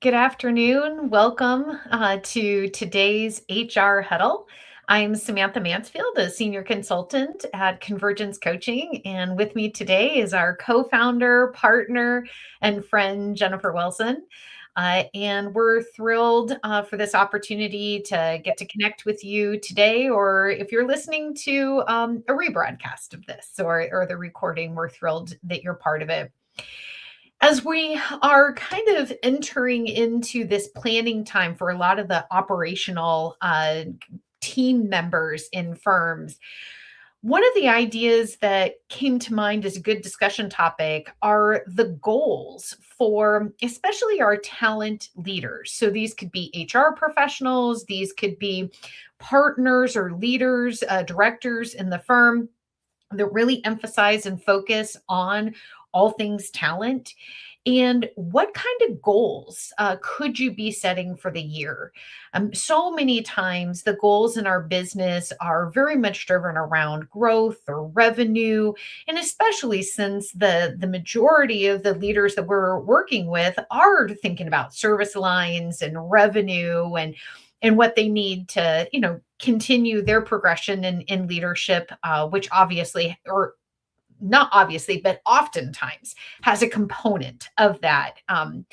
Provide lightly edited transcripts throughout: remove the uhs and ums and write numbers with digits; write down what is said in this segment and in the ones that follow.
Good afternoon. Welcome to today's HR Huddle. I'm Samantha Mansfield, a senior consultant at Convergence Coaching. And with me today is our co founder, partner, and friend, Jennifer Wilson. And we're thrilled for this opportunity to get to connect with you today, or if you're listening to a rebroadcast of this or the recording, we're thrilled that you're part of it. As we are kind of entering into this planning time for a lot of the operational team members in firms, one of the ideas that came to mind as a good discussion topic are the goals for especially our talent leaders. So these could be HR professionals, these could be partners or leaders, directors in the firm that really emphasize and focus on all things talent. And what kind of goals could you be setting for the year? So many times, the goals in our business are very much driven around growth or revenue. And especially since the majority of the leaders that we're working with are thinking about service lines and revenue and what they need to, continue their progression in leadership, which obviously, or not obviously, but oftentimes has a component of that. And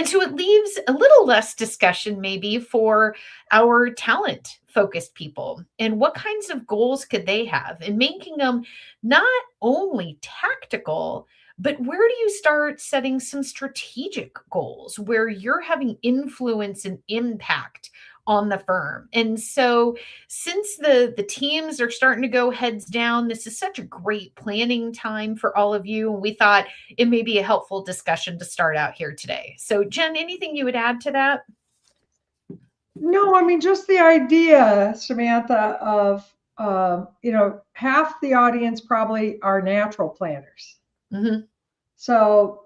so it leaves a little less discussion maybe for our talent focused people and what kinds of goals could they have and making them not only tactical, but where do you start setting some strategic goals where you're having influence and impact on the firm? And so since the teams are starting to go heads down, this is such a great planning time for all of you. And we thought it may be a helpful discussion to start out here today. So Jen, anything you would add to that? No, I mean, just the idea, Samantha, of, half the audience probably are natural planners. Mm-hmm. So,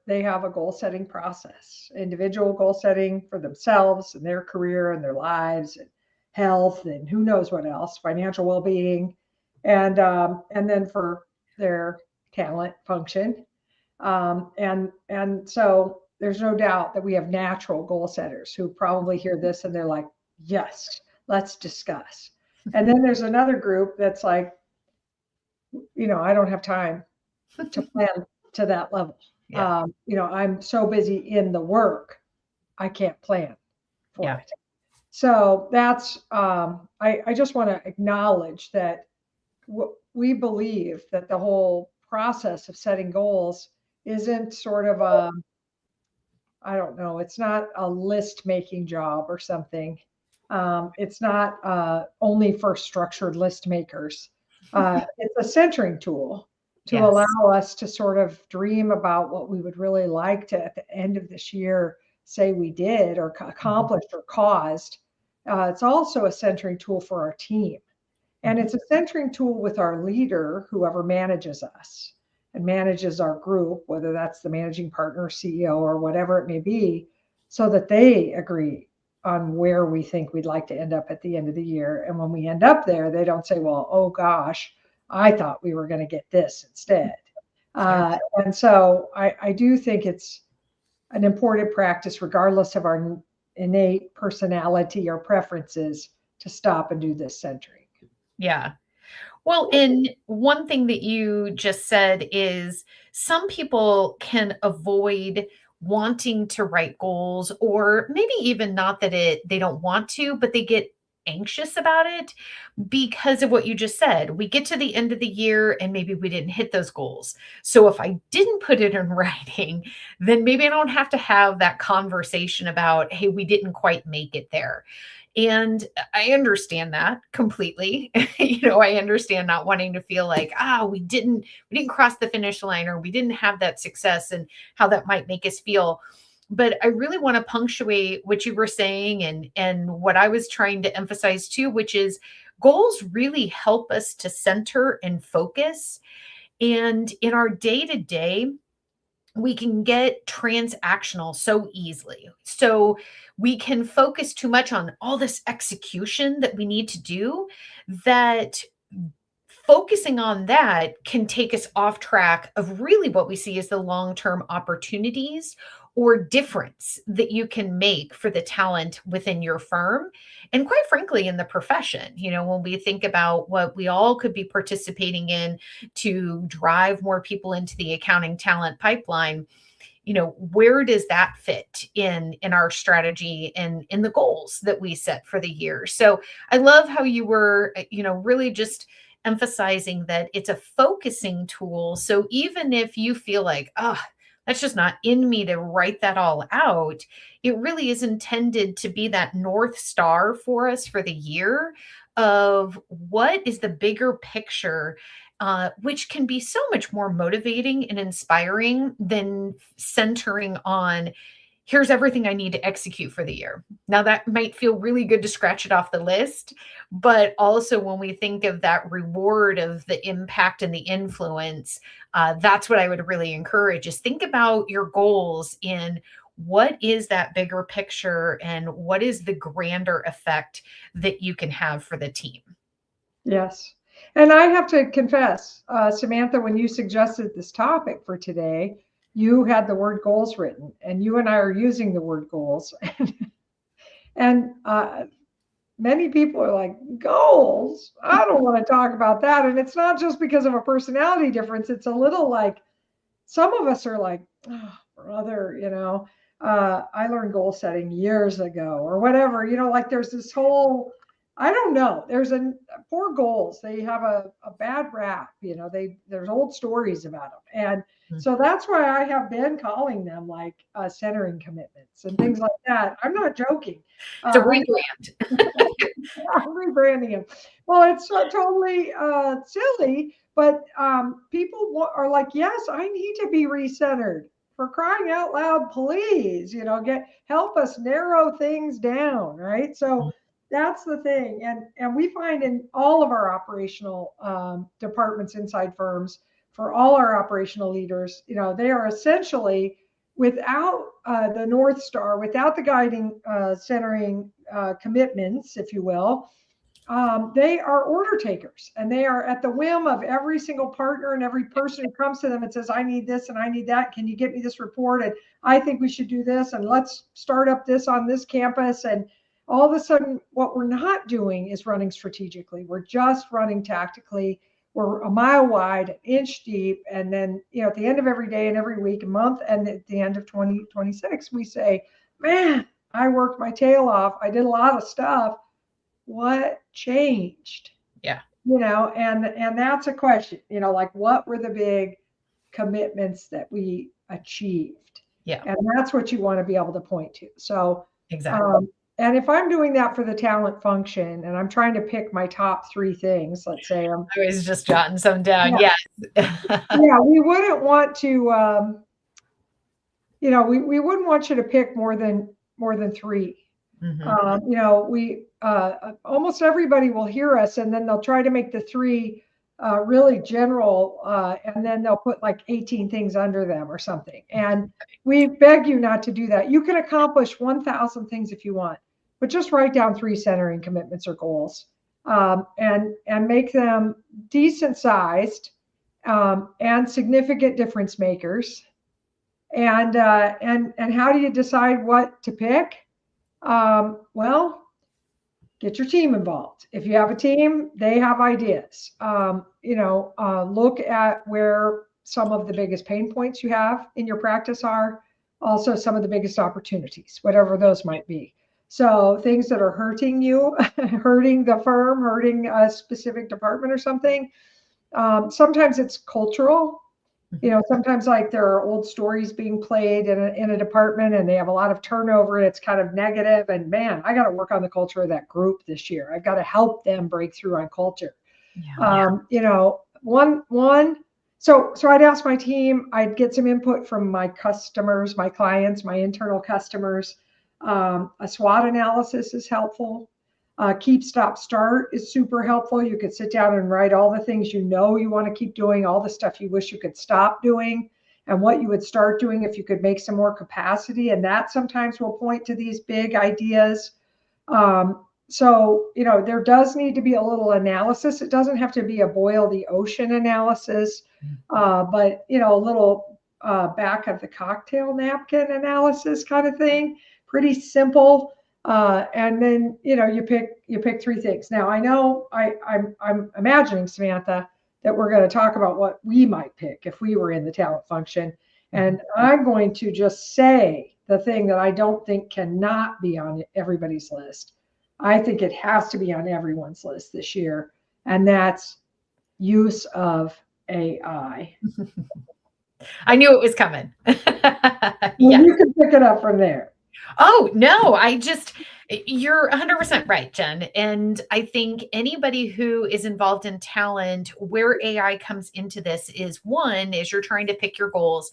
they have a goal setting process, individual goal setting for themselves and their career and their lives and health and who knows what else, financial well being, and then for their talent function. And so there's no doubt that we have natural goal setters who probably hear this and they're like, yes, let's discuss. And then there's another group that's like, I don't have time to plan to that level. Yeah. I'm so busy in the work, I can't plan for Yeah. it. So that's, I just want to acknowledge that we believe that the whole process of setting goals isn't sort of I don't know, it's not a list making job or something. It's not only for structured list makers. It's a centering tool to Yes. allow us to sort of dream about what we would really like to, at the end of this year, say we did or Mhm. accomplished or caused. It's also a centering tool for our team. And Mhm. it's a centering tool with our leader, whoever manages us and manages our group, whether that's the managing partner, CEO, or whatever it may be, so that they agree on where we think we'd like to end up at the end of the year. And when we end up there, they don't say, well, oh gosh, I thought we were going to get this instead. Yeah. And so I do think it's an important practice, regardless of our innate personality or preferences, to stop and do this centering. Yeah. Well, and one thing that you just said is some people can avoid wanting to write goals, or maybe even not that they don't want to, but they get anxious about it because of what you just said. We get to the end of the year and maybe we didn't hit those goals. So if I didn't put it in writing, then maybe I don't have to have that conversation about, hey, we didn't quite make it there. And I understand that completely. I understand not wanting to feel like, we didn't cross the finish line or we didn't have that success and how that might make us feel. But I really want to punctuate what you were saying and what I was trying to emphasize too, which is goals really help us to center and focus. And in our day to day, we can get transactional so easily. So we can focus too much on all this execution that we need to do that focusing on that can take us off track of really what we see as the long-term opportunities or difference that you can make for the talent within your firm and quite frankly in the profession. When we think about what we all could be participating in to drive more people into the accounting talent pipeline, where does that fit in our strategy and in the goals that we set for the year? So I love how you were really just emphasizing that it's a focusing tool. So even if you feel like, oh, that's just not in me to write that all out, it really is intended to be that North Star for us for the year of what is the bigger picture, which can be so much more motivating and inspiring than centering on here's everything I need to execute for the year. Now, that might feel really good to scratch it off the list, but also when we think of that reward of the impact and the influence, that's what I would really encourage is think about your goals in what is that bigger picture and what is the grander effect that you can have for the team. Yes. And I have to confess, Samantha, when you suggested this topic for today, you had the word goals written, and you and I are using the word goals. And many people are like, goals? I don't want to talk about that. And it's not just because of a personality difference. It's a little like some of us are like, oh, brother, I learned goal setting years ago or whatever, like there's this whole, I don't know, there's poor goals. They have a bad rap, there's old stories about them. And so that's why I have been calling them like centering commitments and things like that. I'm not joking. It's a rebrand. I'm rebranding them. Well, it's totally silly, but people are like, yes, I need to be recentered. For crying out loud, please, help us narrow things down, right? So that's the thing. And we find in all of our operational departments inside firms, for all our operational leaders, they are essentially without the North Star, without the guiding, centering commitments, if you will. They are order takers, and they are at the whim of every single partner and every person who comes to them and says, I need this and I need that. Can you get me this report? And I think we should do this. And let's start up this on this campus. And all of a sudden, what we're not doing is running strategically. We're just running tactically. We're a mile wide, an inch deep. And then, at the end of every day and every week, a month, and at the end of 2026, we say, man, I worked my tail off. I did a lot of stuff. What changed? Yeah. And that's a question, like what were the big commitments that we achieved? Yeah. And that's what you want to be able to point to. So exactly. And if I'm doing that for the talent function and I'm trying to pick my top 3 things, let's say I was just jotting some down. Yeah. Yes. Yeah, we wouldn't want to we wouldn't want you to pick more than 3. Mm-hmm. We almost everybody will hear us, and then they'll try to make the 3 really general, and then they'll put like 18 things under them or something. And we beg you not to do that. You can accomplish 1,000 things if you want, but just write down 3 centering commitments or goals, and make them decent sized, and significant difference makers. And how do you decide what to pick? Well, get your team involved. If you have a team, they have ideas. Look at where some of the biggest pain points you have in your practice are, also some of the biggest opportunities, whatever those might be. So things that are hurting you, hurting the firm, hurting a specific department or something. Sometimes it's cultural. Sometimes like there are old stories being played in a department and they have a lot of turnover and it's kind of negative. And man, I got to work on the culture of that group this year. I've got to help them break through on culture. Yeah. So I'd ask my team, I'd get some input from my customers, my clients, my internal customers. A SWOT analysis is helpful. Keep, stop, start is super helpful. You could sit down and write all the things you want to keep doing, all the stuff you wish you could stop doing, and what you would start doing if you could make some more capacity. And that sometimes will point to these big ideas. so, there does need to be a little analysis. It doesn't have to be a boil the ocean analysis, but, a little back of the cocktail napkin analysis kind of thing. Pretty simple. And then, you pick three things. Now, I know I'm imagining, Samantha, that we're going to talk about what we might pick if we were in the talent function. And I'm going to just say the thing that I don't think cannot be on everybody's list. I think it has to be on everyone's list this year, and that's use of AI. I knew it was coming. Well, Yeah. you can pick it up from there. Oh, no, you're 100% right, Jen. And I think anybody who is involved in talent, where AI comes into this is one, is you're trying to pick your goals.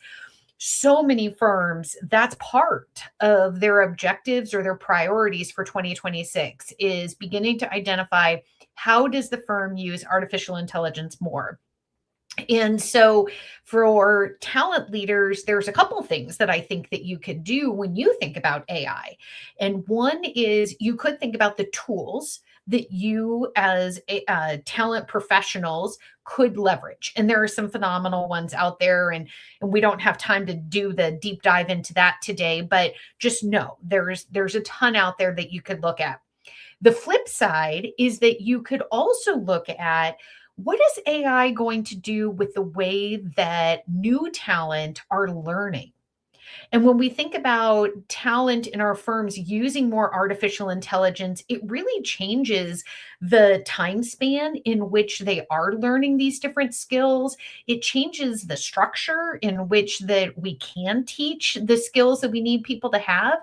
So many firms, that's part of their objectives or their priorities for 2026 is beginning to identify how does the firm use artificial intelligence more. And so for talent leaders, there's a couple things that I think that you could do when you think about AI. And one is you could think about the tools that you as talent professionals could leverage. And there are some phenomenal ones out there, and we don't have time to do the deep dive into that today, but just know there's a ton out there that you could look at. The flip side is that you could also look at what is AI going to do with the way that new talent are learning? And when we think about talent in our firms using more artificial intelligence, it really changes the time span in which they are learning these different skills. It changes the structure in which that we can teach the skills that we need people to have.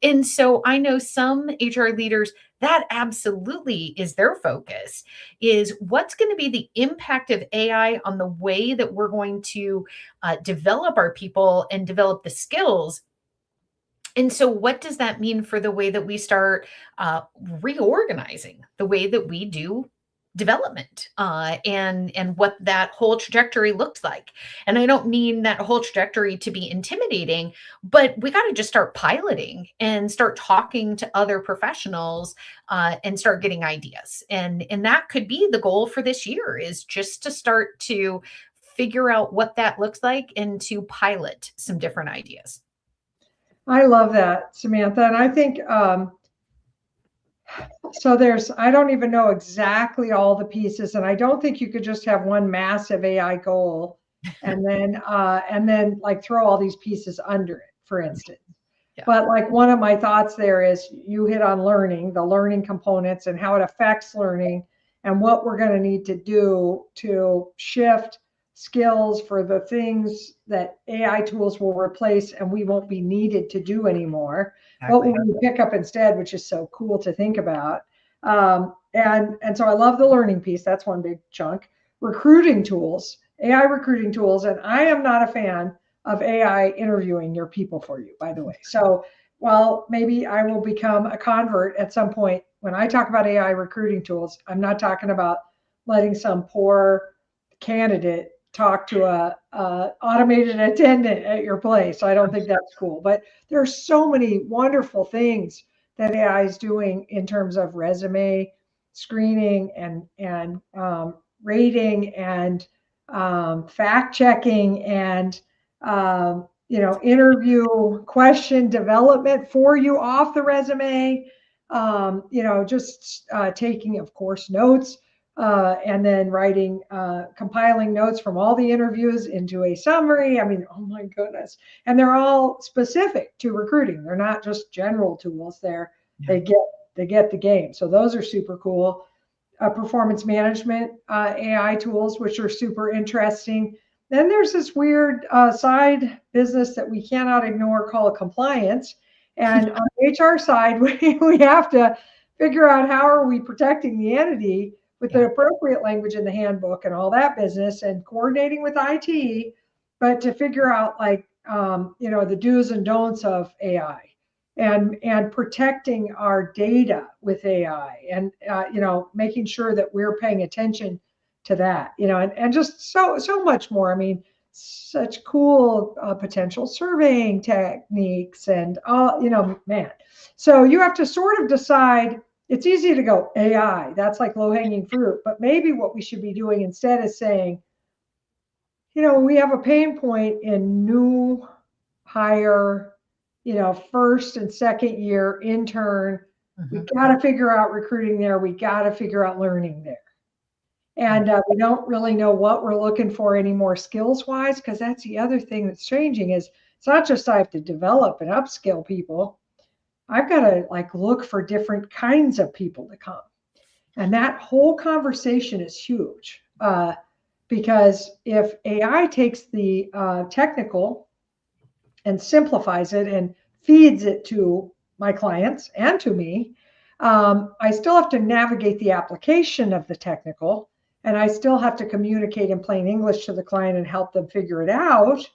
And so I know some HR leaders that absolutely is their focus is what's going to be the impact of AI on the way that we're going to develop our people and develop the skills. And so, what does that mean for the way that we start reorganizing the way that we do development and what that whole trajectory looks like? And I don't mean that whole trajectory to be intimidating, but we got to just start piloting and start talking to other professionals and start getting ideas. And that could be the goal for this year is just to start to figure out what that looks like and to pilot some different ideas. I love that, Samantha. And I think so I don't even know exactly all the pieces, and I don't think you could just have one massive AI goal and then like throw all these pieces under it, for instance. Yeah. But like one of my thoughts there is you hit on learning, the learning components and how it affects learning and what we're going to need to do to shift skills for the things that AI tools will replace and we won't be needed to do anymore. What will we pick up instead, which is so cool to think about. And so I love the learning piece. That's one big chunk. Recruiting tools, AI recruiting tools. And I am not a fan of AI interviewing your people for you, by the way. So while maybe I will become a convert at some point, when I talk about AI recruiting tools, I'm not talking about letting some poor candidate talk to a automated attendant at your place. I don't think that's cool. But there's so many wonderful things that AI is doing in terms of resume screening and rating and fact checking and interview question development for you off the resume. Just taking, of course, notes. And then compiling notes from all the interviews into a summary. I mean, oh my goodness. And they're all specific to recruiting. They're not just general tools. They get the game. So those are super cool. Performance management AI tools, which are super interesting. Then there's this weird side business that we cannot ignore called compliance. And on the HR side, we have to figure out how are we protecting the entity with the appropriate language in the handbook and all that business and coordinating with IT, but to figure out the do's and don'ts of AI and protecting our data with AI and, making sure that we're paying attention to that, and just so much more. I mean, such cool potential surveying techniques and all, man. So you have to sort of decide it's easy to go AI. That's like low hanging fruit. But maybe what we should be doing instead is saying, we have a pain point in new hire, first and second year intern. We got to figure out recruiting there. We got to figure out learning there. And we don't really know what we're looking for anymore skills wise, because that's the other thing that's changing is it's not just I have to develop and upskill people. I've got to like look for different kinds of people to come. And that whole conversation is huge. Because if AI takes the technical and simplifies it and feeds it to my clients and to me, I still have to navigate the application of the technical, and I still have to communicate in plain English to the client and help them figure it out.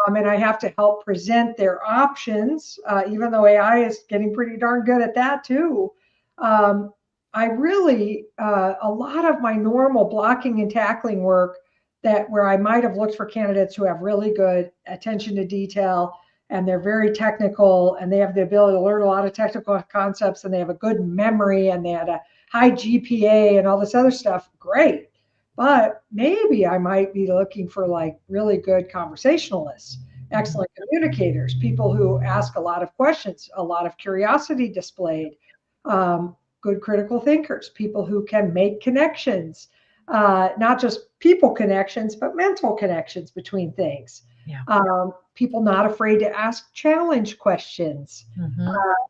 And I have to help present their options, even though AI is getting pretty darn good at that too. I really, a lot of my normal blocking and tackling work where I might have looked for candidates who have really good attention to detail and they're very technical and they have the ability to learn a lot of technical concepts and they have a good memory and they had a high GPA and all this other stuff, great. But maybe I might be looking for like really good conversationalists, excellent communicators, people who ask a lot of questions, a lot of curiosity displayed, good critical thinkers, people who can make connections, not just people connections, but mental connections between things. People not afraid to ask challenge questions.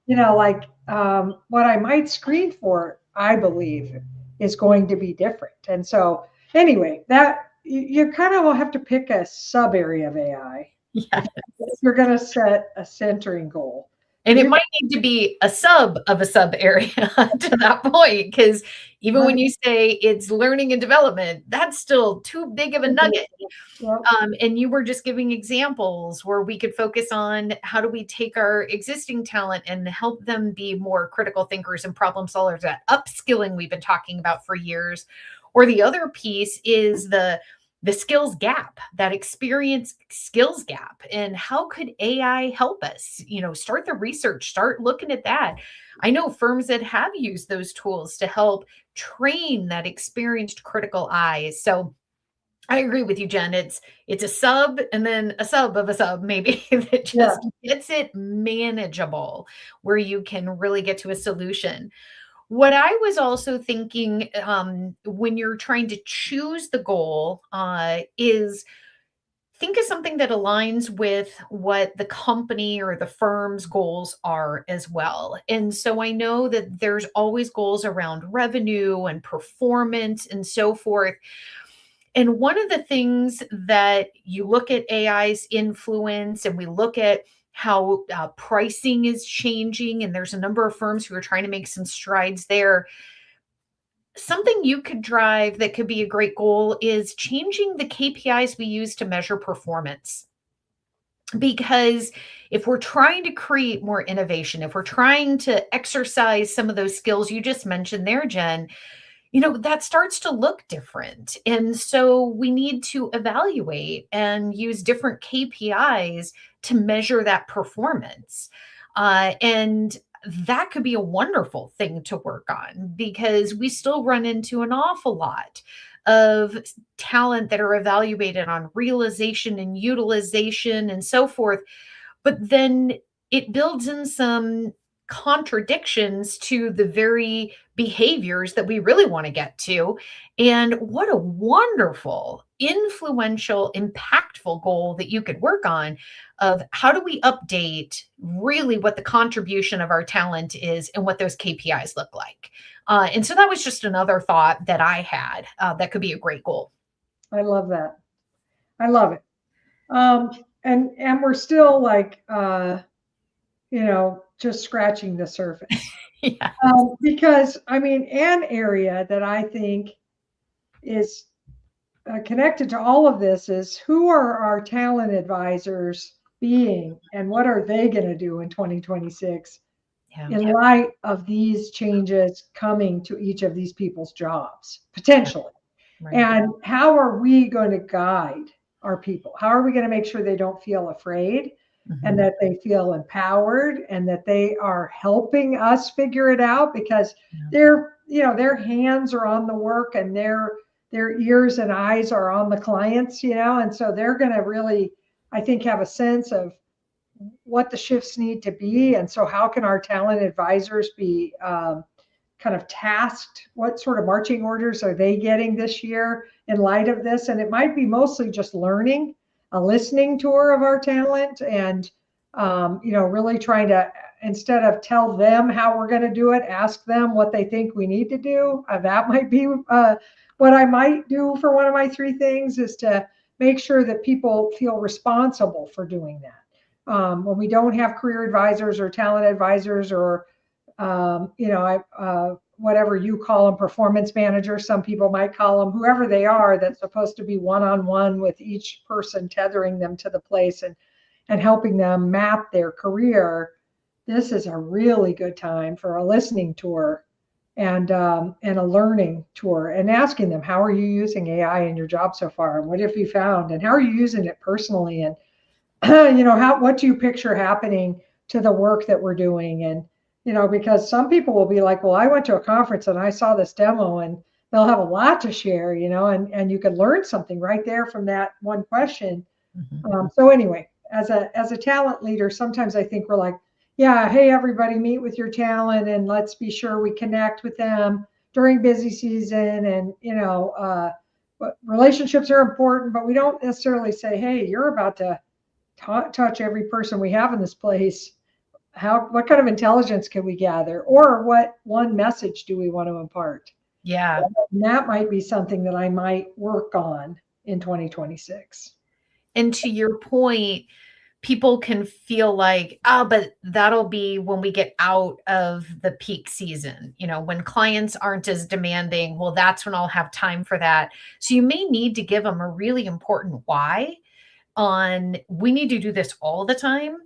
What I might screen for, I believe, is going to be different. And so anyway, that you kind of will have to pick a sub area of AI. If you're going to set a centering goal. And it might need to be a sub of a sub area to that point, because even when you say it's learning and development, that's still too big of a nugget. And you were just giving examples where we could focus on how do we take our existing talent and help them be more critical thinkers and problem solvers, that upskilling we've been talking about for years. Or the other piece is the skills gap, that experience skills gap. And how could AI help us? Start the research, start looking at that. I know firms that have used those tools to help train that experienced critical eye. So I agree with you, Jen. It's a sub and then a sub of a sub, maybe, that just gets it manageable, where you can really get to a solution. What I was also thinking, when you're trying to choose the goal, is think of something that aligns with what the company or the firm's goals are as well. And so I know that there's always goals around revenue and performance and so forth. And one of the things that you look at AI's influence, and we look at how pricing is changing, and there's a number of firms who are trying to make some strides there. Something you could drive that could be a great goal is changing the KPIs we use to measure performance. Because if we're trying to create more innovation, if we're trying to exercise some of those skills you just mentioned there, Jen, that starts to look different. And so we need to evaluate and use different KPIs to measure that performance. And that could be a wonderful thing to work on, because we still run into an awful lot of talent that are evaluated on realization and utilization and so forth. But then it builds in some contradictions to the very behaviors that we really want to get to. And what a wonderful, influential, impactful goal that you could work on, of how do we update really what the contribution of our talent is and what those KPIs look like. And so that was just another thought that I had that could be a great goal. I love that. I love it. And we're still like, just scratching the surface. Because an area that I think is connected to all of this is, who are our talent advisors being, and what are they going to do in 2026 in light of these changes coming to each of these people's jobs, potentially? And how are we going to guide our people? How are we going to make sure they don't feel afraid? and Mhm. that they feel empowered and that they are helping us figure it out, because Yeah. their hands are on the work and their ears and eyes are on the clients, and so they're going to really, I think, have a sense of what the shifts need to be. And so how can our talent advisors be kind of tasked? What sort of marching orders are they getting this year in light of this? And it might be mostly just learning, a listening tour of our talent, and really trying to, instead of tell them how we're going to do it, ask them what they think we need to do. That might be what I might do for one of my three things, is to make sure that people feel responsible for doing that. When we don't have career advisors or talent advisors, or whatever you call them, performance managers, some people might call them, whoever they are, that's supposed to be one-on-one with each person, tethering them to the place and helping them map their career. This is a really good time for a listening tour and a learning tour, and asking them, how are you using AI in your job so far? And what have you found? And how are you using it personally? And what do you picture happening to the work that we're doing? And because some people will be like, well, I went to a conference and I saw this demo, and they'll have a lot to share, and you can learn something right there from that one question. Mhm. So anyway, as a talent leader, sometimes I think we're like, yeah, hey, everybody, meet with your talent and let's be sure we connect with them during busy season. And but relationships are important, but we don't necessarily say, hey, you're about to touch every person we have in this place. What kind of intelligence can we gather, or what one message do we want to impart? Yeah. And that might be something that I might work on in 2026. And to your point, people can feel like, oh, but that'll be when we get out of the peak season. When clients aren't as demanding, well, that's when I'll have time for that. So you may need to give them a really important why on, we need to do this all the time.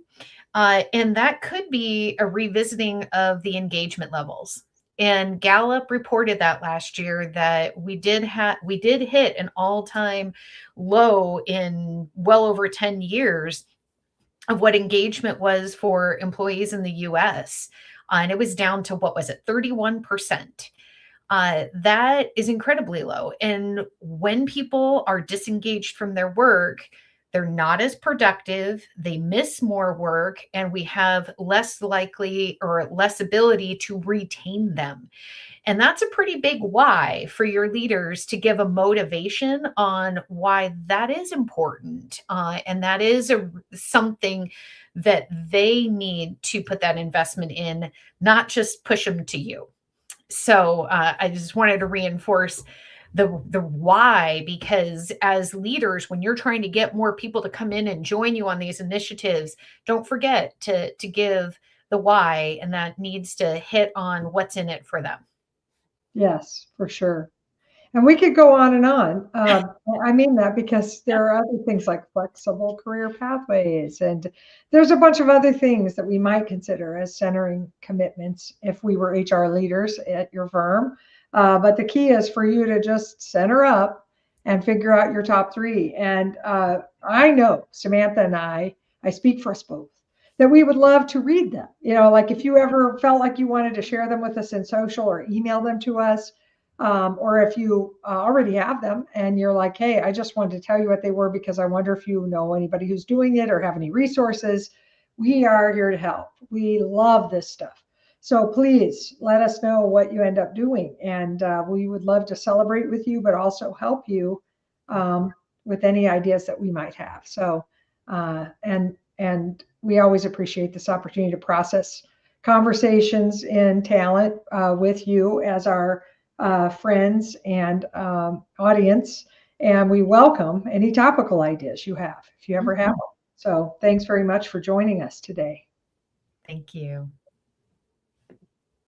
And that could be a revisiting of the engagement levels. And Gallup reported that last year, that we did hit an all-time low in well over 10 years of what engagement was for employees in the US. And it was down to, what was it, 31%. That is incredibly low. And when people are disengaged from their work, they're not as productive, they miss more work, and we have less likely or less ability to retain them. And that's a pretty big why for your leaders, to give a motivation on why that is important. And that is something that they need to put that investment in, not just push them to you. So I just wanted to reinforce the why, because as leaders, when you're trying to get more people to come in and join you on these initiatives, don't forget to give the why, and that needs to hit on what's in it for them. Yes, for sure. And we could go on and on. I mean that because there are other things like flexible career pathways, and there's a bunch of other things that we might consider as centering commitments if we were HR leaders at your firm. But the key is for you to just center up and figure out your top three. And I know Samantha and I speak for us both, that we would love to read them. Like if you ever felt like you wanted to share them with us in social or email them to us, or if you already have them and you're like, hey, I just wanted to tell you what they were because I wonder if you know anybody who's doing it or have any resources, we are here to help. We love this stuff. So please let us know what you end up doing. And we would love to celebrate with you, but also help you with any ideas that we might have. So, and we always appreciate this opportunity to process conversations in talent with you as our friends and audience. And we welcome any topical ideas you have, if you ever have Mhm. them. So thanks very much for joining us today. Thank you.